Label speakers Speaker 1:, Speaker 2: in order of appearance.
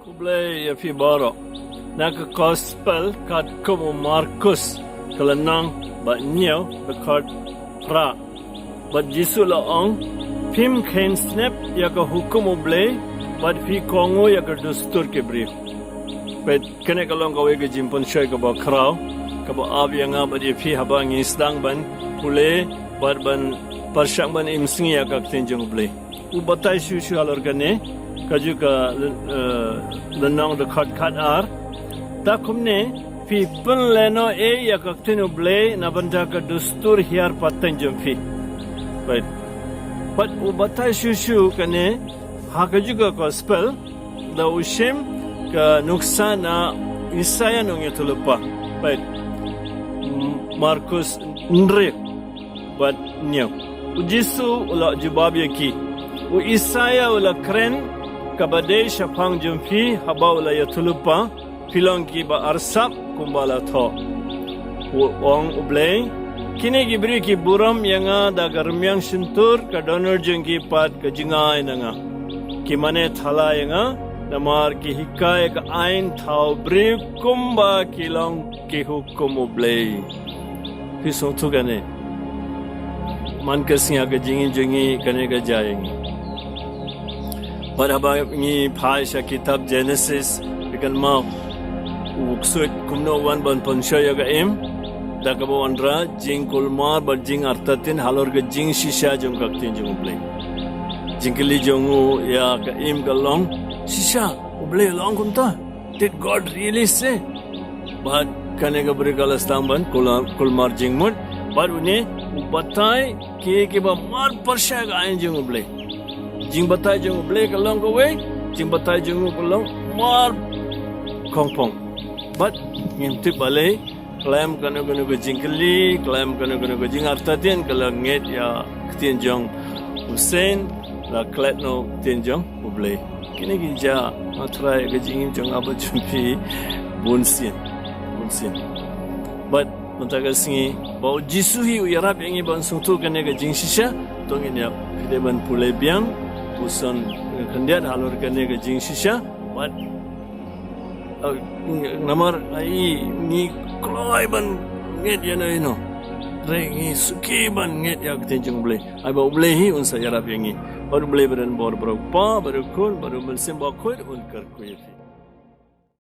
Speaker 1: Kublai ya fi baro. Naka gospel kat como Markus kelenang ba nyaw ba kat pra. Ba Jisu la ong pim khen snap ya ka hukum ublay ba fi kongo ya ka dustur ke bri. Bet kene kalong ka wege jimpon shoy ka ba kraw ka ba ab ya nga ba di fi haba ngisdang ban pule ba ban parsyang ban imsingi ya ka tenjong ublay. U batay shu alor gane kaju ka lenong de khat ar ta kumne fi pun leno e ya ka tinu ble na banda ka dustur hiar patan jumfi right but u batai shu kane ha kaju ka gospel da ushim ka nuksana Isaya nong yatulupa right Markus nre but nyaw u Jisu ula jubab yaki u Isaya ula kren kabade syapang jumfi haba ula yatulupa pilong ki ba arsap kumbala tho ong ublay kini gibri ki buram yanga da garmyang sintur ka donor jengki pat ka jingai nanga ki mane thala yanga namar ki hikay ka ain thau bri kumba kilong ki hukum ublay pisong tu gane man ka singa ka jingi kane ka jayengi Padahal ni Paisha kitab Genesis ikan mau uksud kumno wan ban panshaya ga em dakabu andra jing kulmar ba jing artatin halor ga jing shisha jong kaktin jong ublay jingkili jongu ya ga em ga long shisha ublay long kunta did God really say but kane ga bri galastam ban kulmar jing mud but une ubatai ke ba mar parsha ga ain jong ublay jing batai jong ublay ga long go way jing batai jong ko long mar kongpong but ngintip balay klaim kanu ke jingkeli klaim kanu ke jing artatin kala nget ya ktien jong Hussein la kletno ktien jong ublay kini ginja matrai ke jing jong aba jumpi bunsin but mentaga singi bau Jisu hi uyarap yangi ban sungtu kene ke jing shisha tongin ya pide ban pulai biang uson kendiat halur kene ke jing shisha but namar ai ni kloi ban nget ya no re ngi suki ban nget ya tenjung ble ai ba ble hi un sa yarap yangi baru ble beran bor pa baru kul baru melsim ba khoi un kar kuyi